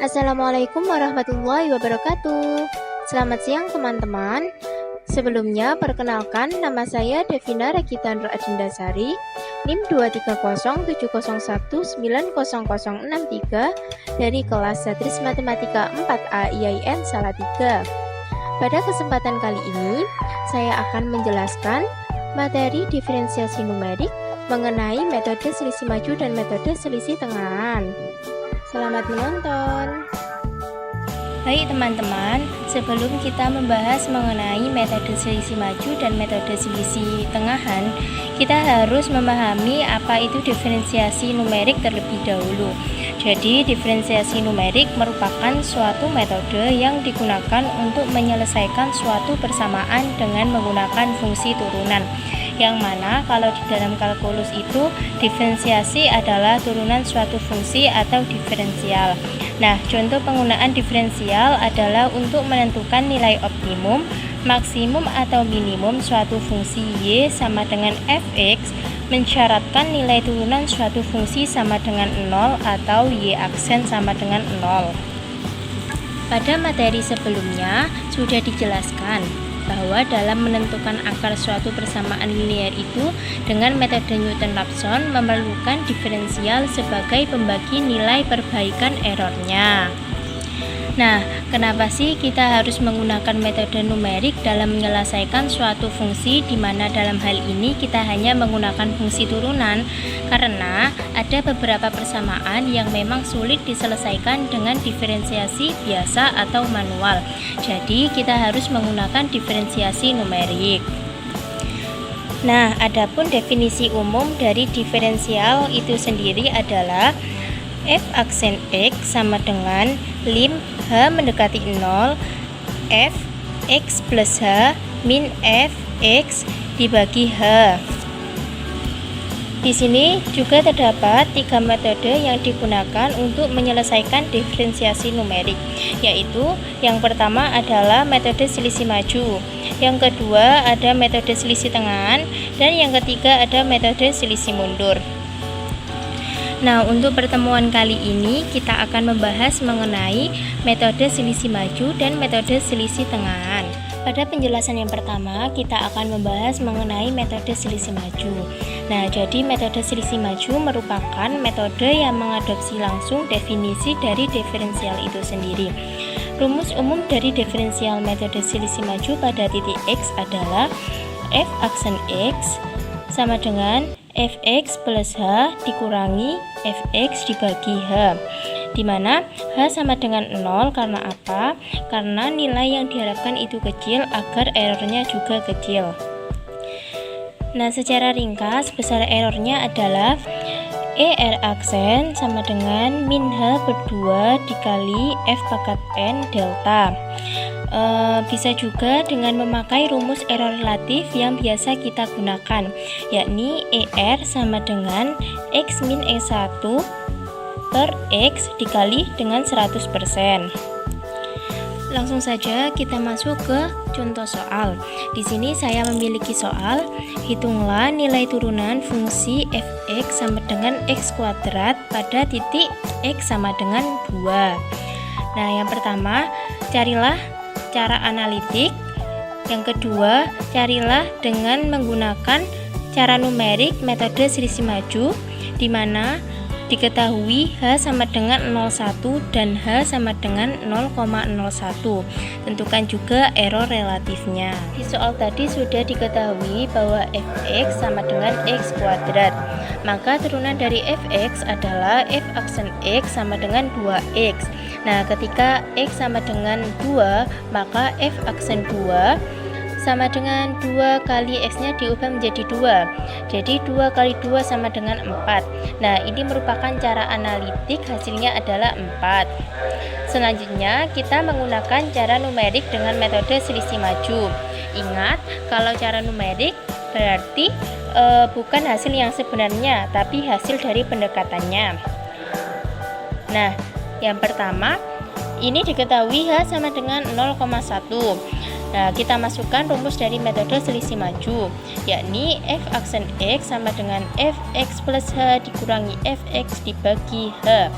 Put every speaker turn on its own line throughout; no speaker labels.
Assalamualaikum warahmatullahi wabarakatuh. Selamat siang teman-teman. Sebelumnya perkenalkan, nama saya Devina Regitandra Adindasari, NIM 23001900063 dari kelas Satris Matematika 4A IAIN Salatiga. Pada kesempatan kali ini, saya akan menjelaskan materi diferensiasi numerik mengenai metode selisih maju dan metode selisih tengahan. Selamat menonton. Baik teman-teman, sebelum kita membahas mengenai metode selisih maju dan metode selisih tengahan, kita harus memahami apa itu diferensiasi numerik terlebih dahulu. Jadi, diferensiasi numerik merupakan suatu metode yang digunakan untuk menyelesaikan suatu persamaan dengan menggunakan fungsi turunan. Yang mana kalau di dalam kalkulus itu diferensiasi adalah turunan suatu fungsi atau diferensial. Nah, contoh penggunaan diferensial adalah untuk menentukan nilai optimum, maksimum atau minimum suatu fungsi y sama dengan fx, mensyaratkan nilai turunan suatu fungsi sama dengan 0 atau y aksen sama dengan 0. Pada materi sebelumnya sudah dijelaskan bahwa dalam menentukan akar suatu persamaan linear itu dengan metode Newton-Raphson memerlukan diferensial sebagai pembagi nilai perbaikan errornya. Nah, kenapa sih kita harus menggunakan metode numerik dalam menyelesaikan suatu fungsi, di mana dalam hal ini kita hanya menggunakan fungsi turunan? Karena ada beberapa persamaan yang memang sulit diselesaikan dengan diferensiasi biasa atau manual. Jadi, kita harus menggunakan diferensiasi numerik. Nah, adapun definisi umum dari diferensial itu sendiri adalah f aksen x sama dengan lim h mendekati 0 f x plus h min f x dibagi h. Di sini juga terdapat 3 metode yang digunakan untuk menyelesaikan diferensiasi numerik, yaitu yang pertama adalah metode selisih maju, yang kedua ada metode selisih tengahan, dan yang ketiga ada metode selisih mundur. Nah, untuk pertemuan kali ini kita akan membahas mengenai metode selisih maju dan metode selisih tengahan. Pada penjelasan yang pertama, kita akan membahas mengenai metode selisih maju. Nah, jadi metode selisih maju merupakan metode yang mengadopsi langsung definisi dari diferensial itu sendiri. Rumus umum dari diferensial metode selisih maju pada titik x adalah f aksen x sama dengan fx plus h dikurangi fx dibagi h, dimana h sama dengan 0 karena apa? Karena nilai yang diharapkan itu kecil agar errornya juga kecil. Nah, secara ringkas besar errornya adalah er aksen sama dengan min h per 2 dikali f pangkat n delta. Bisa juga dengan memakai rumus error relatif yang biasa kita gunakan, yakni er sama dengan x min x1 per x dikali dengan 100%. Langsung saja kita masuk ke contoh soal. Di sini saya memiliki soal, hitunglah nilai turunan fungsi fx sama dengan x kuadrat pada titik x sama dengan 2. Nah, yang pertama, carilah cara analitik. Yang kedua, carilah dengan menggunakan cara numerik metode selisih maju, di mana diketahui h sama dengan 0,1 dan h sama dengan 0,01. Tentukan juga error relatifnya. Di soal tadi sudah diketahui bahwa fx sama dengan x kuadrat. Maka turunan dari fx adalah f aksen x sama dengan 2x. Nah, ketika x sama dengan 2, maka f aksen 2 sama dengan 2 kali x-nya diubah menjadi 2. Jadi 2 kali 2 sama dengan 4. Nah, ini merupakan cara analitik, hasilnya adalah 4. Selanjutnya, kita menggunakan cara numerik dengan metode selisih maju. Ingat, kalau cara numerik berarti bukan hasil yang sebenarnya, tapi hasil dari pendekatannya. Nah, yang pertama, ini diketahui h sama dengan 0,1. Nah, kita masukkan rumus dari metode selisih maju, yakni f aksen x sama dengan fx plus h dikurangi fx dibagi h.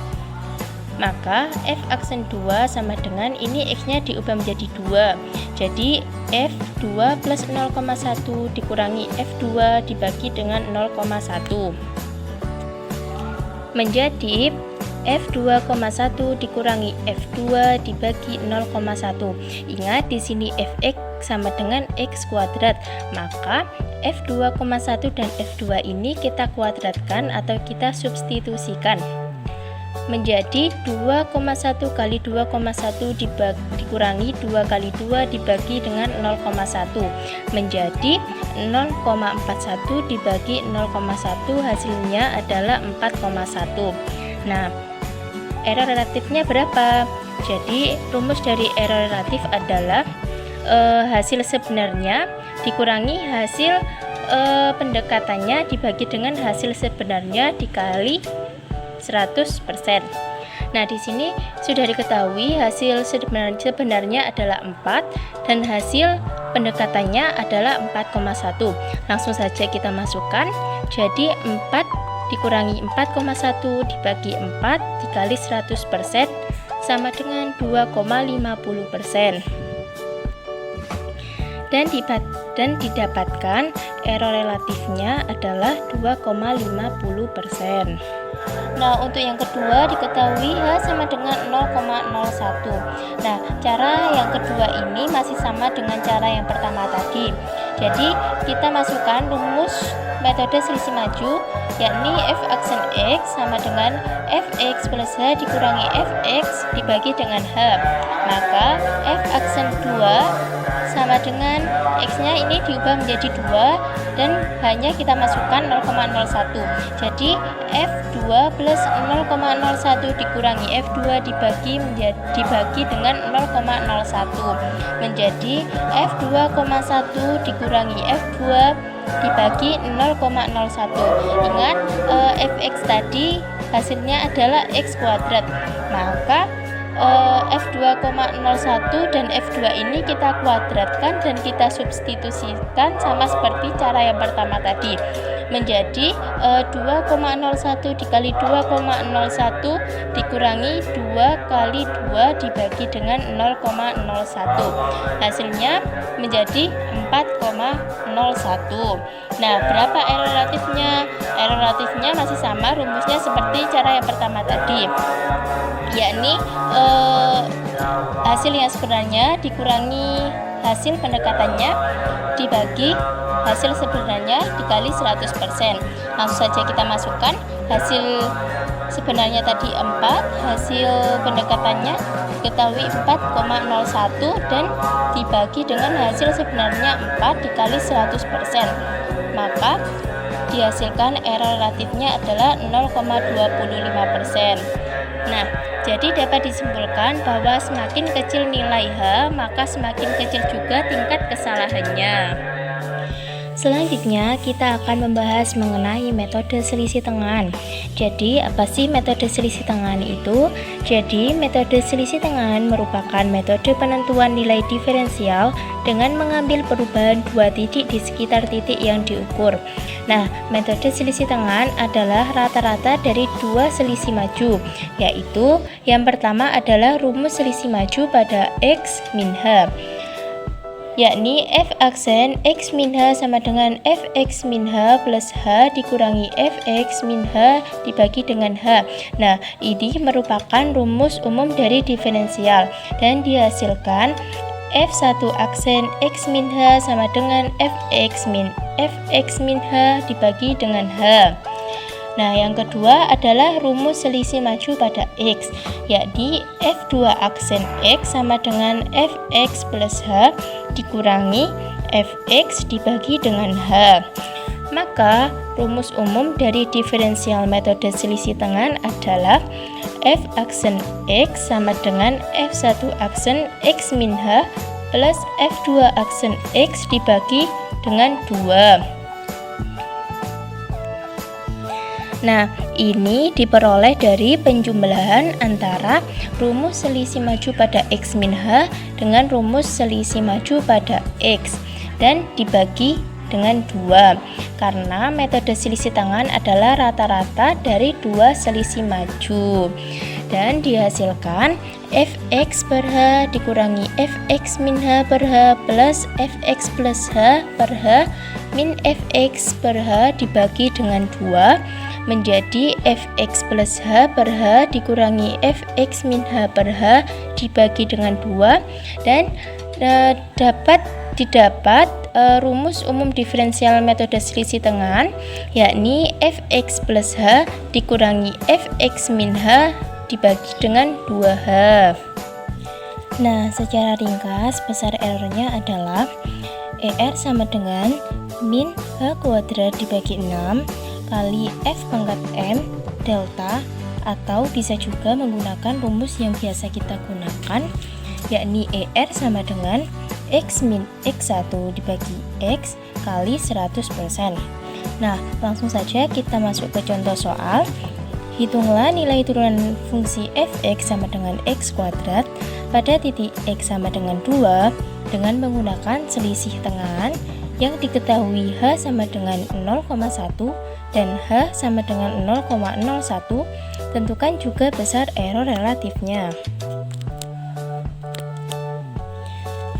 maka F aksen 2 sama dengan ini X-nya diubah menjadi 2. Jadi F2 plus 0,1 dikurangi F2 dibagi dengan 0,1. Menjadi F2,1 dikurangi F2 dibagi 0,1. Ingat di sini Fx sama dengan X kuadrat, maka F2,1 dan F2 ini kita kuadratkan atau kita substitusikan menjadi 2,1 kali 2,1 dikurangi 2 kali 2 dibagi dengan 0,1 menjadi 0,41 dibagi 0,1, hasilnya adalah 4,1. Nah, error relatifnya berapa? Jadi rumus dari error relatif adalah hasil sebenarnya dikurangi hasil pendekatannya dibagi dengan hasil sebenarnya dikali 100%. Nah, di sini sudah diketahui hasil sebenarnya adalah 4 dan hasil pendekatannya adalah 4,1. Langsung saja kita masukkan. Jadi 4 dikurangi 4,1 dibagi 4 dikali 100% sama dengan 2,50%. Dan didapatkan error relatifnya adalah 2,50%. Nah, untuk yang kedua diketahui H sama dengan 0,01. Nah, cara yang kedua ini masih sama dengan cara yang pertama tadi. Jadi, kita masukkan rumus metode selisih maju, yakni F aksen X sama dengan Fx plus H dikurangi Fx dibagi dengan H. Maka F aksen 2 sama dengan X-nya ini diubah menjadi 2 dan hanya kita masukkan 0,01. Jadi F2 plus 0,01 dikurangi F2 dibagi dengan 0,01 menjadi F2,1 dikurangi F2 dibagi 0,01. Ingat Fx tadi hasilnya adalah X kuadrat, maka F2,01 dan F2 ini kita kuadratkan dan kita substitusikan sama seperti cara yang pertama tadi menjadi 2,01 dikali 2,01 dikurangi 2 kali 2 dibagi dengan 0,01, hasilnya menjadi 4,01. Nah, berapa error relatifnya? Error relatifnya masih sama, rumusnya seperti cara yang pertama tadi, yakni hasil yang sebenarnya dikurangi hasil pendekatannya dibagi hasil sebenarnya dikali 100%. Langsung saja kita masukkan hasil sebenarnya tadi 4, hasil pendekatannya diketahui 4,01 dan dibagi dengan hasil sebenarnya 4 dikali 100%. Maka dihasilkan error relatifnya adalah 0,25%. Nah, jadi dapat disimpulkan bahwa semakin kecil nilai H, maka semakin kecil juga tingkat kesalahannya. Selanjutnya, kita akan membahas mengenai metode selisih tengahan. Jadi, apa sih metode selisih tengahan itu? Jadi, metode selisih tengahan merupakan metode penentuan nilai diferensial dengan mengambil perubahan dua titik di sekitar titik yang diukur. Nah, metode selisih tengahan adalah rata-rata dari dua selisih maju, yaitu yang pertama adalah rumus selisih maju pada X min H, yakni F aksen X min H sama dengan Fx min H plus H dikurangi Fx min H dibagi dengan H. Nah, ini merupakan rumus umum dari diferensial dan dihasilkan F1 aksen X min H sama dengan Fx min H dibagi dengan H. Nah, yang kedua adalah rumus selisih maju pada X, yakni F2 aksen X sama dengan Fx plus H dikurangi Fx dibagi dengan H. Maka, rumus umum dari diferensial metode selisih tengahan adalah F aksen X sama dengan F1 aksen X min H plus F2 aksen X dibagi dengan 2. Nah, ini diperoleh dari penjumlahan antara rumus selisih maju pada X min H dengan rumus selisih maju pada X dan dibagi dengan 2, karena metode selisih tengahan adalah rata-rata dari dua selisih maju. dan dihasilkan fx per h dikurangi fx min h per h plus fx plus h per h min fx per h dibagi dengan 2 menjadi fx plus h per h dikurangi fx min h per h dibagi dengan 2 dan dapat didapat rumus umum diferensial metode selisih tengahan, yakni fx plus h dikurangi fx min h dibagi dengan 2h. Nah, secara ringkas besar errornya adalah er sama dengan min h kuadrat dibagi 6 kali f pangkat m delta, atau bisa juga menggunakan rumus yang biasa kita gunakan, yakni er sama dengan x min x1 dibagi x kali 100%. Nah, langsung saja kita masuk ke contoh soal. Hitunglah nilai turunan fungsi fx sama dengan x kuadrat pada titik x sama dengan 2 dengan menggunakan selisih tengahan yang diketahui h sama dengan 0,1 dan h sama dengan 0,01. Tentukan juga besar error relatifnya.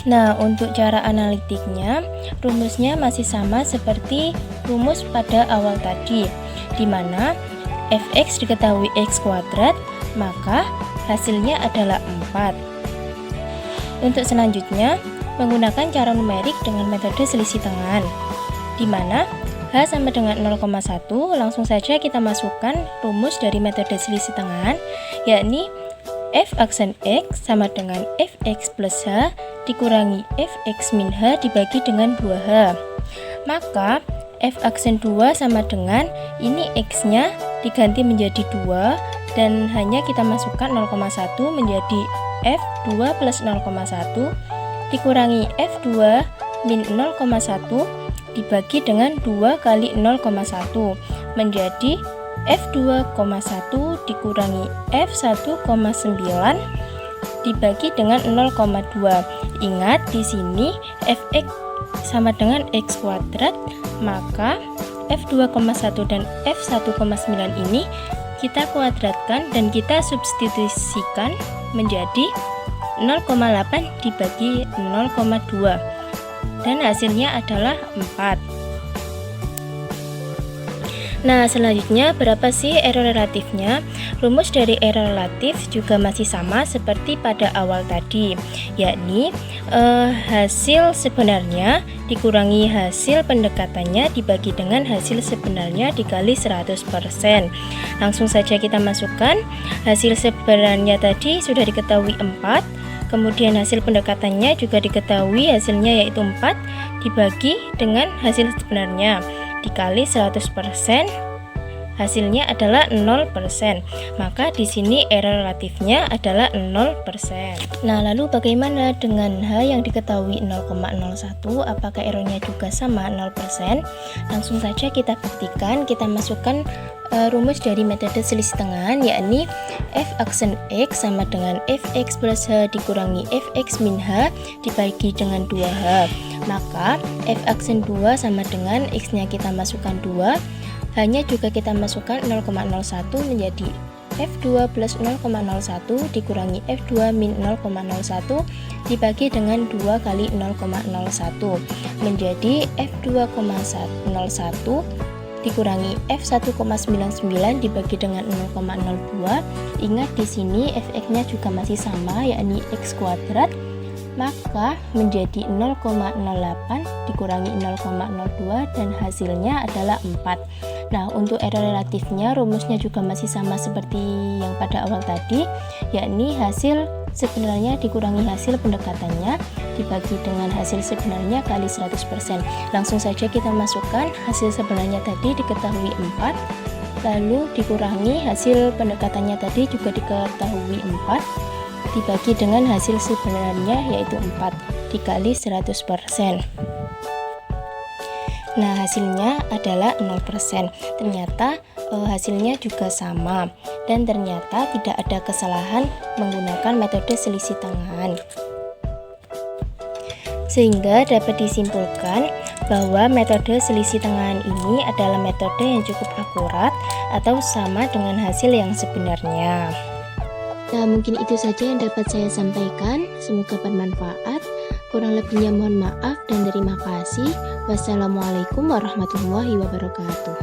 Nah, untuk cara analitiknya, rumusnya masih sama seperti rumus pada awal tadi, di mana fx diketahui x kuadrat, maka hasilnya adalah 4. Untuk selanjutnya, menggunakan cara numerik dengan metode selisih tengahan, di mana h sama dengan 0,1, langsung saja kita masukkan rumus dari metode selisih tengahan, yakni f aksen x sama dengan fx plus h dikurangi fx min h dibagi dengan 2h. Maka f aksen 2 sama dengan ini x nya diganti menjadi 2 dan hanya kita masukkan 0,1 menjadi f2 plus 0,1 dikurangi f2 min 0,1 dibagi dengan 2 kali 0,1 menjadi f2,1 dikurangi f1,9 dibagi dengan 0,2. Ingat di sini fx sama dengan x kuadrat, maka f2,1 dan f1,9 ini kita kuadratkan dan kita substitusikan menjadi 0,8 dibagi 0,2 dan hasilnya adalah 4. Nah, selanjutnya berapa sih error relatifnya? Rumus dari error relatif juga masih sama seperti pada awal tadi, yakni hasil sebenarnya dikurangi hasil pendekatannya dibagi dengan hasil sebenarnya dikali 100%. Langsung saja kita masukkan hasil sebenarnya tadi sudah diketahui 4, kemudian hasil pendekatannya juga diketahui hasilnya yaitu 4 dibagi dengan hasil sebenarnya dikali 100%, hasilnya adalah 0%. Maka di sini error relatifnya adalah 0%. Nah, lalu bagaimana dengan h yang diketahui 0,01? Apakah errornya juga sama 0%? Langsung saja kita buktikan, kita masukkan rumus dari metode selisih tengahan, yakni f aksen x sama dengan fx plus h dikurangi fx min h dibagi dengan 2h. Maka f aksen 2 sama dengan x nya kita masukkan 2, hanya juga kita masukkan 0,01 menjadi f2 plus 0,01 dikurangi f2 min 0,01 dibagi dengan 2 kali 0,01 menjadi f2,01 dikurangi f1,99 dibagi dengan 0,02. Ingat di sini fx-nya juga masih sama, yakni x kuadrat, maka menjadi 0,08 dikurangi 0,02 dan hasilnya adalah 4. Nah, untuk error relatifnya rumusnya juga masih sama seperti yang pada awal tadi, yakni hasil sebenarnya dikurangi hasil pendekatannya dibagi dengan hasil sebenarnya kali 100%. Langsung saja kita masukkan hasil sebenarnya tadi diketahui 4, lalu dikurangi hasil pendekatannya tadi juga diketahui 4 dibagi dengan hasil sebenarnya yaitu 4 dikali 100%. Nah, hasilnya adalah 0%. Ternyata hasilnya juga sama dan ternyata tidak ada kesalahan menggunakan metode selisih tengahan. Sehingga dapat disimpulkan bahwa metode selisih tengahan ini adalah metode yang cukup akurat atau sama dengan hasil yang sebenarnya. Nah, mungkin itu saja yang dapat saya sampaikan. Semoga bermanfaat. Kurang lebihnya mohon maaf dan terima kasih. Wassalamualaikum warahmatullahi wabarakatuh.